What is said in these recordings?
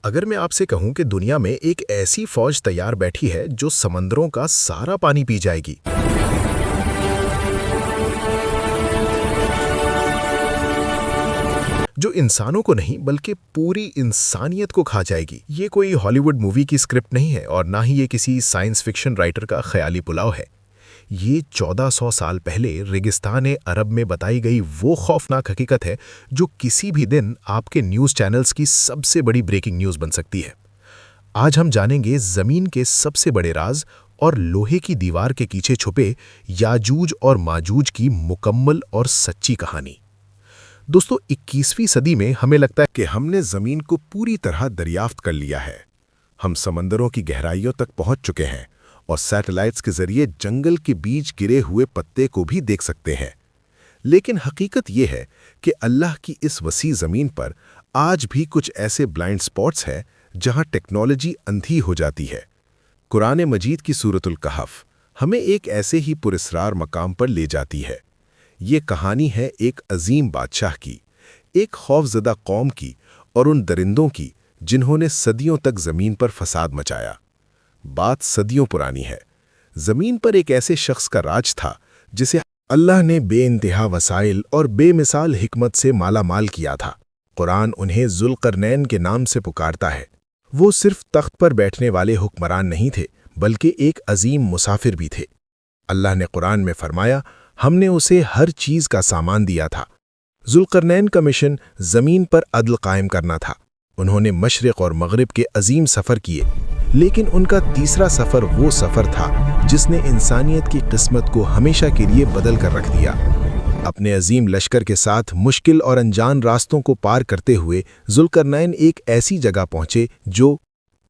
اگر میں آپ سے کہوں کہ دنیا میں ایک ایسی فوج تیار بیٹھی ہے جو سمندروں کا سارا پانی پی جائے گی، جو انسانوں کو نہیں بلکہ پوری انسانیت کو کھا جائے گی، یہ کوئی ہالی ووڈ مووی کی اسکرپٹ نہیں ہے اور نہ ہی یہ کسی سائنس فکشن رائٹر کا خیالی پلاؤ ہے۔ یہ 1400 سال پہلے ریگستان عرب میں بتائی گئی وہ خوفناک حقیقت ہے جو کسی بھی دن آپ کے نیوز چینلز کی سب سے بڑی بریکنگ نیوز بن سکتی ہے۔ آج ہم جانیں گے زمین کے سب سے بڑے راز اور لوہے کی دیوار کے پیچھے چھپے یاجوج اور ماجوج کی مکمل اور سچی کہانی۔ دوستو، 21ویں صدی میں ہمیں لگتا ہے کہ ہم نے زمین کو پوری طرح دریافت کر لیا ہے۔ ہم سمندروں کی گہرائیوں تک پہنچ چکے ہیں اور سیٹلائٹس کے ذریعے جنگل کے بیچ گرے ہوئے پتے کو بھی دیکھ سکتے ہیں۔ لیکن حقیقت یہ ہے کہ اللہ کی اس وسیع زمین پر آج بھی کچھ ایسے بلائنڈ سپاٹس ہیں جہاں ٹیکنالوجی اندھی ہو جاتی ہے۔ قرآن مجید کی سورۃ الکہف ہمیں ایک ایسے ہی پراسرار مقام پر لے جاتی ہے۔ یہ کہانی ہے ایک عظیم بادشاہ کی، ایک خوفزدہ قوم کی اور ان درندوں کی جنہوں نے صدیوں تک زمین پر فساد مچایا۔ بات صدیوں پرانی ہے۔ زمین پر ایک ایسے شخص کا راج تھا جسے اللہ نے بے انتہا وسائل اور بے مثال حکمت سے مالا مال کیا تھا۔ قرآن انہیں ذوالقرنین کے نام سے پکارتا ہے۔ وہ صرف تخت پر بیٹھنے والے حکمران نہیں تھے بلکہ ایک عظیم مسافر بھی تھے۔ اللہ نے قرآن میں فرمایا، ہم نے اسے ہر چیز کا سامان دیا تھا۔ ذوالقرنین کا مشن زمین پر عدل قائم کرنا تھا۔ انہوں نے مشرق اور مغرب کے عظیم سفر کیے، لیکن ان کا تیسرا سفر وہ سفر تھا جس نے انسانیت کی قسمت کو ہمیشہ کے لیے بدل کر رکھ دیا۔ اپنے عظیم لشکر کے ساتھ مشکل اور انجان راستوں کو پار کرتے ہوئے ذوالقرنین ایک ایسی جگہ پہنچے جو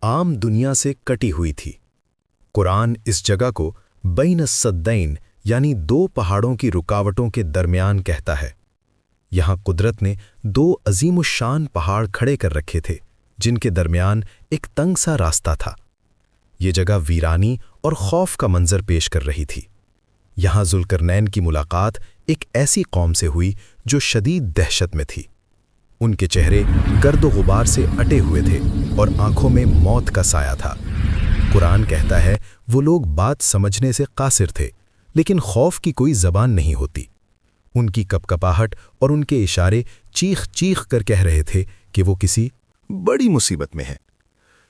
عام دنیا سے کٹی ہوئی تھی۔ قرآن اس جگہ کو بین السدین یعنی دو پہاڑوں کی رکاوٹوں کے درمیان کہتا ہے۔ یہاں قدرت نے دو عظیم الشان پہاڑ کھڑے کر رکھے تھے جن کے درمیان ایک تنگ سا راستہ تھا۔ یہ جگہ ویرانی اور خوف کا منظر پیش کر رہی تھی۔ یہاں ذوالقرنین کی ملاقات ایک ایسی قوم سے ہوئی جو شدید دہشت میں تھی۔ ان کے چہرے گرد و غبار سے اٹے ہوئے تھے اور آنکھوں میں موت کا سایہ تھا۔ قرآن کہتا ہے وہ لوگ بات سمجھنے سے قاصر تھے، لیکن خوف کی کوئی زبان نہیں ہوتی۔ ان کی کپکپاہٹ اور ان کے اشارے چیخ چیخ کر کہہ رہے تھے کہ وہ کسی بڑی مصیبت میں ہیں۔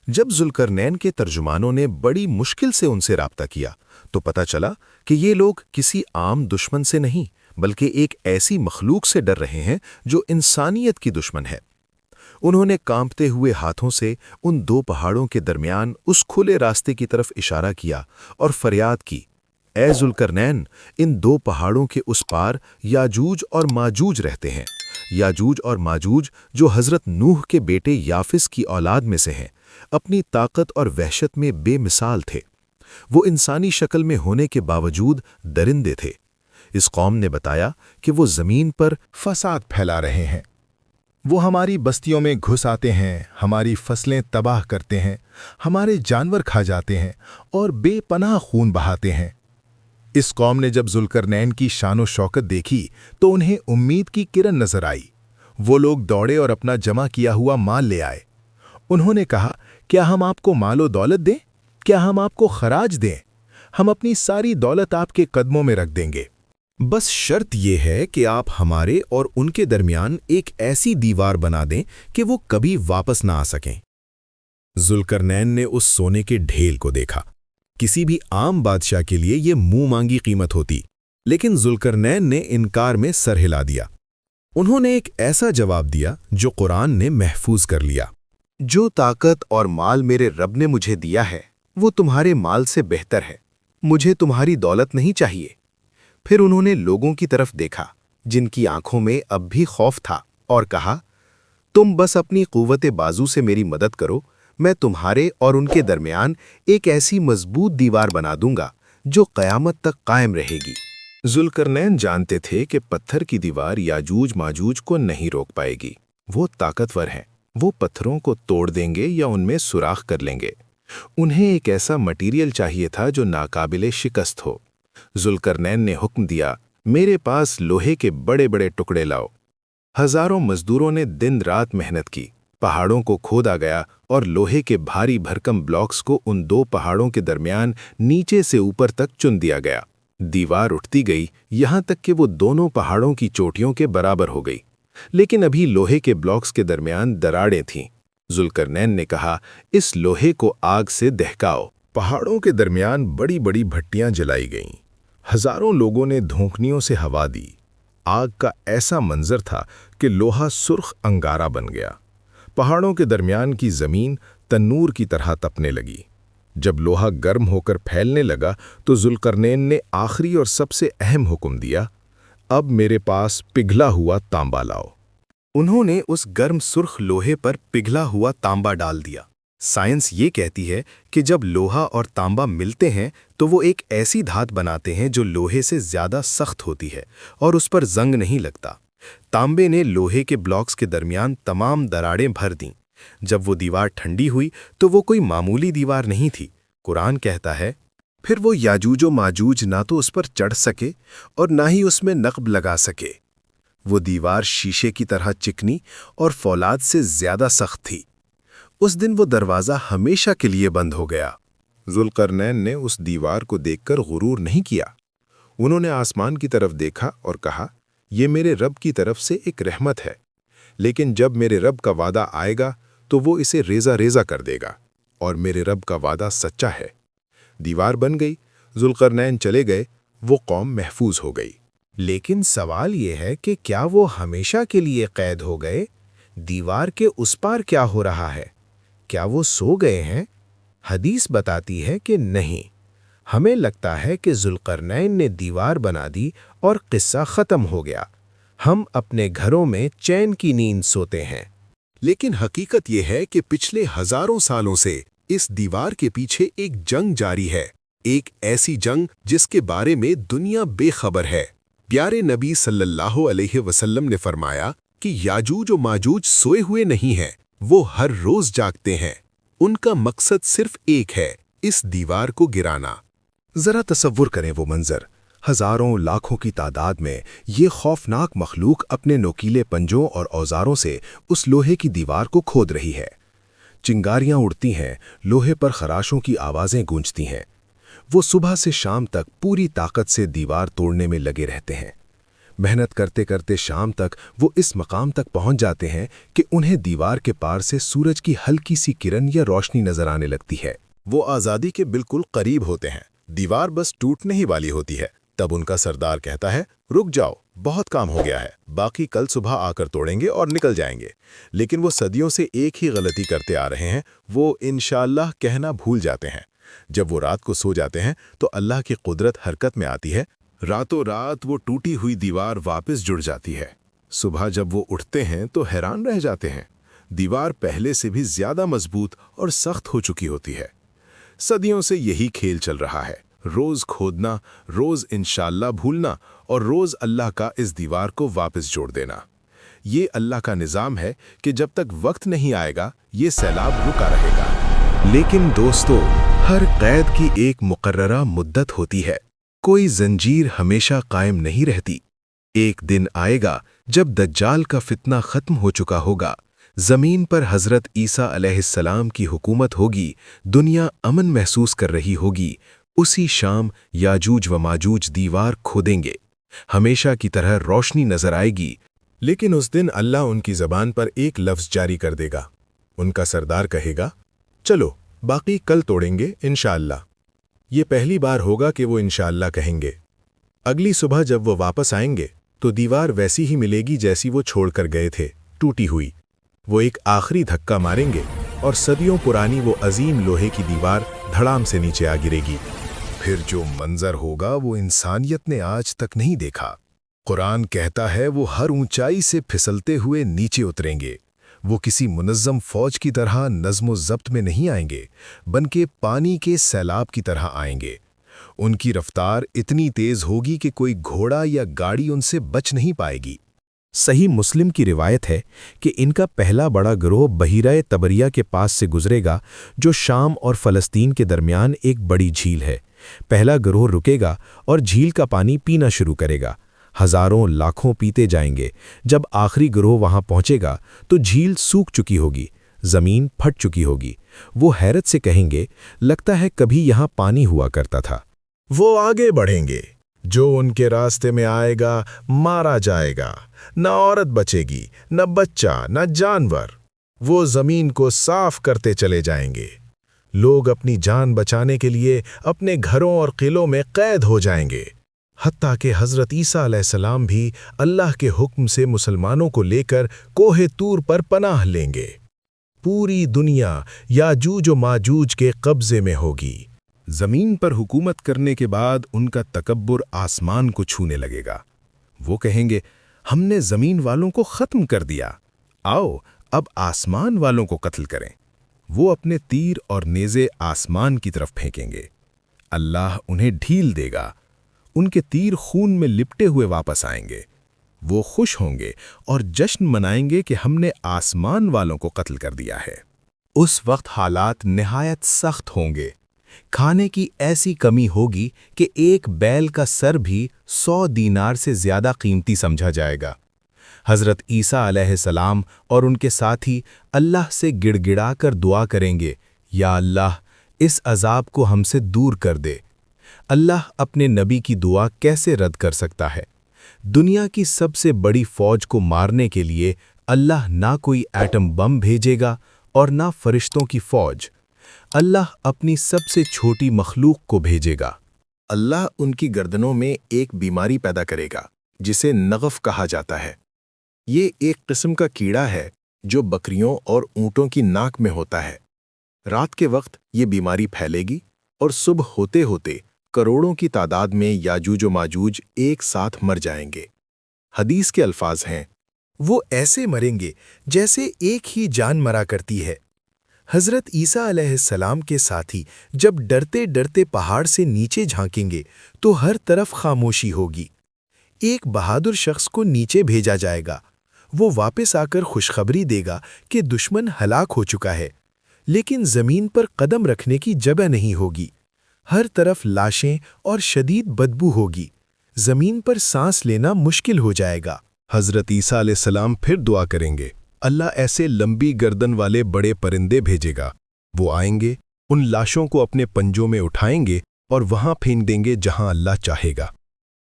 جب ذوالقرنین کے ترجمانوں نے بڑی مشکل سے ان سے رابطہ کیا تو پتہ چلا کہ یہ لوگ کسی عام دشمن سے نہیں بلکہ ایک ایسی مخلوق سے ڈر رہے ہیں جو انسانیت کی دشمن ہے۔ انہوں نے کانپتے ہوئے ہاتھوں سے ان دو پہاڑوں کے درمیان اس کھلے راستے کی طرف اشارہ کیا اور فریاد کی، اے ذوالقرنین، ان دو پہاڑوں کے اس پار یاجوج اور ماجوج رہتے ہیں۔ یاجوج اور ماجوج جو حضرت نوح کے بیٹے یافس کی اولاد میں سے ہیں، اپنی طاقت اور وحشت میں بے مثال تھے۔ وہ انسانی شکل میں ہونے کے باوجود درندے تھے۔ اس قوم نے بتایا کہ وہ زمین پر فساد پھیلا رہے ہیں۔ وہ ہماری بستیوں میں گھس آتے ہیں، ہماری فصلیں تباہ کرتے ہیں، ہمارے جانور کھا جاتے ہیں اور بے پناہ خون بہاتے ہیں۔ اس قوم نے جب ذوالقرنین کی شان و شوکت دیکھی تو انہیں امید کی کرن نظر آئی۔ وہ لوگ دوڑے اور اپنا جمع کیا ہوا مال لے آئے۔ انہوں نے کہا، کیا ہم آپ کو مال و دولت دیں؟ کیا ہم آپ کو خراج دیں؟ ہم اپنی ساری دولت آپ کے قدموں میں رکھ دیں گے، بس شرط یہ ہے کہ آپ ہمارے اور ان کے درمیان ایک ایسی دیوار بنا دیں کہ وہ کبھی واپس نہ آ سکیں۔ ذوالقرنین نے اس سونے کے ڈھیل کو دیکھا۔ کسی بھی عام بادشاہ کے لیے یہ منہ مانگی قیمت ہوتی، لیکن ذوالقرنین نے انکار میں سر ہلا دیا۔ انہوں نے ایک ایسا جواب دیا جو قرآن نے محفوظ کر لیا، جو طاقت اور مال میرے رب نے مجھے دیا ہے وہ تمہارے مال سے بہتر ہے، مجھے تمہاری دولت نہیں چاہیے۔ پھر انہوں نے لوگوں کی طرف دیکھا جن کی آنکھوں میں اب بھی خوف تھا اور کہا، تم بس اپنی قوت بازو سے میری مدد کرو، میں تمہارے اور ان کے درمیان ایک ایسی مضبوط دیوار بنا دوں گا جو قیامت تک قائم رہے گی۔ ذوالقرنین جانتے تھے کہ پتھر کی دیوار یاجوج ماجوج کو نہیں روک پائے گی۔ وہ طاقتور ہیں، وہ پتھروں کو توڑ دیں گے یا ان میں سوراخ کر لیں گے۔ انہیں ایک ایسا مٹیریل چاہیے تھا جو ناقابل شکست ہو۔ ذوالقرنین نے حکم دیا، میرے پاس لوہے کے بڑے بڑے ٹکڑے لاؤ۔ ہزاروں مزدوروں نے دن رات محنت کی۔ पहाड़ों को खोदा गया और लोहे के भारी भरकम ब्लॉक्स को उन दो पहाड़ों के दरमियान नीचे से ऊपर तक चुन दिया गया। दीवार उठती गई, यहाँ तक कि वो दोनों पहाड़ों की चोटियों के बराबर हो गई, लेकिन अभी लोहे के ब्लॉक्स के दरमियान दरारें थीं। जुल्करनैन ने कहा, इस लोहे को आग से दहकाओ। पहाड़ों के दरमियान बड़ी बड़ी भट्टियां जलाई गईं। हजारों लोगों ने धोंकनियों से हवा दी। आग का ऐसा मंजर था कि लोहा सुर्ख अंगारा बन गया। पहाड़ों के दरमियान की जमीन तन्नूर की तरह तपने लगी। जब लोहा गर्म होकर फैलने लगा तो जुल्करनैन ने आखिरी और सबसे अहम हुक्म दिया, अब मेरे पास पिघला हुआ तांबा लाओ। उन्होंने उस गर्म सुर्ख लोहे पर पिघला हुआ तांबा डाल दिया। साइंस ये कहती है कि जब लोहा और तांबा मिलते हैं तो वो एक ऐसी धात बनाते हैं जो लोहे से ज़्यादा सख्त होती है और उस पर जंग नहीं लगता। तांबे ने लोहे के ब्लॉक्स के दरमियान तमाम दरारें भर दीं। जब वो दीवार ठंडी हुई तो वो कोई मामूली दीवार नहीं थी। कुरान कहता है, फिर वो याजूज और माजूज ना तो उस पर चढ़ सके और ना ही उसमें नक़ब लगा सके। वो दीवार शीशे की तरह चिकनी और फौलाद से ज़्यादा सख्त थी। उस दिन वो दरवाज़ा हमेशा के लिए बंद हो गया। जुल्करनैन ने उस दीवार को देखकर गुरूर नहीं किया। उन्होंने आसमान की तरफ देखा और कहा, ये मेरे रब की तरफ से एक रहमत है, लेकिन जब मेरे रब का वादा आएगा तो वो इसे रेजा रेजा कर देगा, और मेरे रब का वादा सच्चा है। दीवार बन गई, जुल्करनैन चले गए, वो कौम महफूज हो गई। लेकिन सवाल ये है कि क्या वो हमेशा के लिए कैद हो गए? दीवार के उस पार क्या हो रहा है? क्या वो सो गए हैं? हदीस बताती है कि नहीं। हमें लगता है कि जुल्करनैन ने दीवार बना दी और किस्सा ख़त्म हो गया। हम अपने घरों में चैन की नींद सोते हैं। लेकिन हकीकत यह है कि पिछले हजारों सालों से इस दीवार के पीछे एक जंग जारी है, एक ऐसी जंग जिसके बारे में दुनिया बेखबर है। प्यारे नबी सल्लल्लाहु अलैहि वसल्लम ने फरमाया कि याजूज और माजूज सोए हुए नहीं हैं, वो हर रोज जागते हैं। उनका मकसद सिर्फ एक है, इस दीवार को गिराना। जरा तसव्वुर करें वो मंजर। हजारों लाखों की तादाद में ये खौफनाक मखलूक अपने नोकीले पंजों और औजारों से उस लोहे की दीवार को खोद रही है। चिंगारियां उड़ती हैं, लोहे पर खराशों की आवाज़ें गूंजती हैं। वो सुबह से शाम तक पूरी ताकत से दीवार तोड़ने में लगे रहते हैं। मेहनत करते करते शाम तक वो इस मकाम तक पहुंच जाते हैं कि उन्हें दीवार के पार से सूरज की हल्की सी किरण या रोशनी नजर आने लगती है। वो आज़ादी के बिल्कुल करीब होते हैं, दीवार बस टूटने ही वाली होती है। तब उनका सरदार कहता है, रुक जाओ, बहुत काम हो गया है, बाकी कल सुबह आकर तोड़ेंगे और निकल जाएंगे। लेकिन वो सदियों से एक ही गलती करते आ रहे हैं, वो इंशाअल्लाह कहना भूल जाते हैं। जब वो रात को सो जाते हैं तो अल्लाह की कुदरत हरकत में आती है। रातों रात वो टूटी हुई दीवार वापस जुड़ जाती है। सुबह जब वो उठते हैं तो हैरान रह जाते हैं, दीवार पहले से भी ज्यादा मजबूत और सख्त हो चुकी होती है। सदियों से यही खेल चल रहा है, रोज खोदना, रोज इंशाअल्लाह भूलना और रोज अल्लाह का इस दीवार को वापस जोड़ देना। ये अल्लाह का निज़ाम है कि जब तक वक्त नहीं आएगा ये सैलाब रुका रहेगा। लेकिन दोस्तों, हर कैद की एक मुकर्ररा मुद्दत होती है। कोई जंजीर हमेशा कायम नहीं रहती। एक दिन आएगा जब दज्जाल का फितना खत्म हो चुका होगा, जमीन पर हजरत ईसा अलैहिस्सलाम की हुकूमत होगी, दुनिया अमन महसूस कर रही होगी। उसी शाम याजूज व माजूज दीवार खोदेंगे, हमेशा की तरह रोशनी नजर आएगी। लेकिन उस दिन अल्लाह उनकी ज़बान पर एक लफ्ज़ जारी कर देगा। उनका सरदार कहेगा, चलो बाकी कल तोड़ेंगे इंशाअल्लाह। ये पहली बार होगा कि वो इंशाअल्लाह कहेंगे। अगली सुबह जब वो वापस आएंगे तो दीवार वैसी ही मिलेगी जैसी वो छोड़कर गए थे, टूटी हुई। वो एक आखिरी धक्का मारेंगे और सदियों पुरानी वो अजीम लोहे की दीवार धड़ाम से नीचे आ गिरेगी। फिर जो मंजर होगा वो इंसानियत ने आज तक नहीं देखा। कुरान कहता है वो हर ऊंचाई से फिसलते हुए नीचे उतरेंगे। वो किसी मुनज़्ज़म फौज की तरह नज़्म ज़ब्त में नहीं आएंगे, बल्कि पानी के सैलाब की तरह आएंगे। उनकी रफ्तार इतनी तेज़ होगी कि कोई घोड़ा या गाड़ी उनसे बच नहीं पाएगी। सही मुस्लिम की रिवायत है कि इनका पहला बड़ा गिरोह बहीरा तबरिया के पास से गुजरेगा, जो शाम और फ़लस्तीन के दरमियान एक बड़ी झील है। पहला गिरोह रुकेगा और झील का पानी पीना शुरू करेगा। हजारों लाखों पीते जाएंगे। जब आखिरी गिरोह वहां पहुंचेगा तो झील सूख चुकी होगी, जमीन फट चुकी होगी। वो हैरत से कहेंगे, लगता है कभी यहां पानी हुआ करता था। वो आगे बढ़ेंगे। जो उनके रास्ते में आएगा मारा जाएगा। न औरत बचेगी, न बच्चा, न जानवर। वो जमीन को साफ करते चले जाएंगे। लोग अपनी जान बचाने के लिए अपने घरों और किलों में कैद हो जाएंगे। हत्ता कि हज़रत ईसा अलैहिस्सलाम भी अल्लाह के हुक्म से मुसलमानों को लेकर कोहे तूर पर पनाह लेंगे। पूरी दुनिया याजूज और माजूज के कब्जे में होगी। जमीन पर हुकूमत करने के बाद उनका तकब्बुर आसमान को छूने लगेगा। वो कहेंगे, हमने जमीन वालों को खत्म कर दिया, आओ अब आसमान वालों को कत्ल करें। वो अपने तीर और नेज़े आसमान की तरफ फेंकेंगे। अल्लाह उन्हें ढील देगा। उनके तीर खून में लिपटे हुए वापस आएंगे। वो खुश होंगे और जश्न मनाएंगे कि हमने आसमान वालों को कत्ल कर दिया है। उस वक्त हालात निहायत सख्त होंगे। खाने की ऐसी कमी होगी कि एक बैल का सर भी 100 दीनार से ज्यादा कीमती समझा जाएगा। हज़रत ईसा अलैहिस्सलाम और उनके साथी अल्लाह से गिड़गिड़ाकर दुआ करेंगे, या अल्लाह इस अजाब को हमसे दूर कर दे। अल्लाह अपने नबी की दुआ कैसे रद्द कर सकता है? दुनिया की सबसे बड़ी फौज को मारने के लिए अल्लाह ना कोई एटम बम भेजेगा और ना फरिश्तों की फौज। अल्लाह अपनी सबसे छोटी मखलूक को भेजेगा। अल्लाह उनकी गर्दनों में एक बीमारी पैदा करेगा जिसे नगफ कहा जाता है। ये एक किस्म का कीड़ा है जो बकरियों और ऊँटों की नाक में होता है। रात के वक्त ये बीमारी फैलेगी और सुबह होते होते करोड़ों की तादाद में याजूज और माजूज एक साथ मर जाएंगे। हदीस के अल्फाज हैं, वो ऐसे मरेंगे जैसे एक ही जान मरा करती है। हज़रत ईसा अलैहिस्सलाम के साथी जब डरते डरते पहाड़ से नीचे झांकेंगे तो हर तरफ खामोशी होगी। एक बहादुर शख्स को नीचे भेजा जाएगा। वो वापस आकर खुशखबरी देगा कि दुश्मन हलाक हो चुका है, लेकिन जमीन पर कदम रखने की जगह नहीं होगी। हर तरफ लाशें और शदीद बदबू होगी। जमीन पर सांस लेना मुश्किल हो जाएगा। हज़रत ईसा अलैहिस्सलाम फिर दुआ करेंगे, अल्लाह ऐसे लंबी गर्दन वाले बड़े परिंदे भेजेगा। वो आएंगे, उन लाशों को अपने पंजों में उठाएंगे और वहां फेंक देंगे जहां अल्लाह चाहेगा।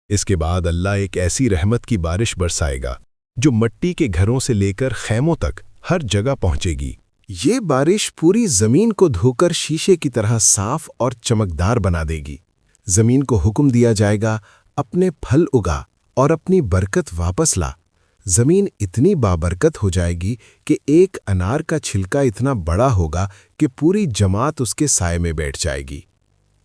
इसके बाद अल्लाह एक ऐसी रहमत की बारिश बरसाएगा जो मिट्टी के घरों से लेकर खैमों तक हर जगह पहुंचेगी। ये बारिश पूरी जमीन को धोकर शीशे की तरह साफ और चमकदार बना देगी। जमीन को हुक्म दिया जाएगा, अपने फल उगा और अपनी बरकत वापस ला। जमीन इतनी बाबरकत हो जाएगी कि एक अनार का छिलका इतना बड़ा होगा कि पूरी जमात उसके साए में बैठ जाएगी।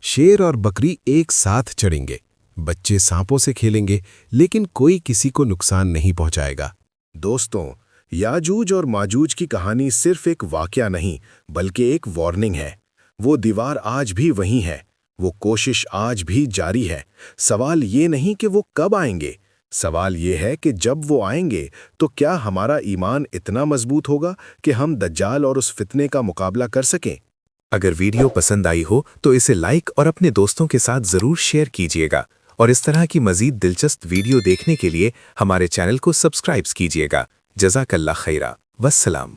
शेर और बकरी एक साथ चढ़ेंगे। बच्चे सांपों से खेलेंगे, लेकिन कोई किसी को नुकसान नहीं पहुंचाएगा। दोस्तों, याजूज और माजूज की कहानी सिर्फ एक वाकया नहीं, बल्कि एक वार्निंग है। वो दीवार आज भी वहीं है, वो कोशिश आज भी जारी है। सवाल ये नहीं कि वो कब आएंगे, सवाल ये है कि जब वो आएंगे तो क्या हमारा ईमान इतना मजबूत होगा कि हम दज्जाल और उस फितने का मुकाबला कर सकें। अगर वीडियो पसंद आई हो तो इसे लाइक और अपने दोस्तों के साथ ज़रूर शेयर कीजिएगा, और इस तरह की मज़ीद दिलचस्प वीडियो देखने के लिए हमारे चैनल को सब्सक्राइब कीजिएगा। जज़ाकल्लाह खैरा। वस्सलाम।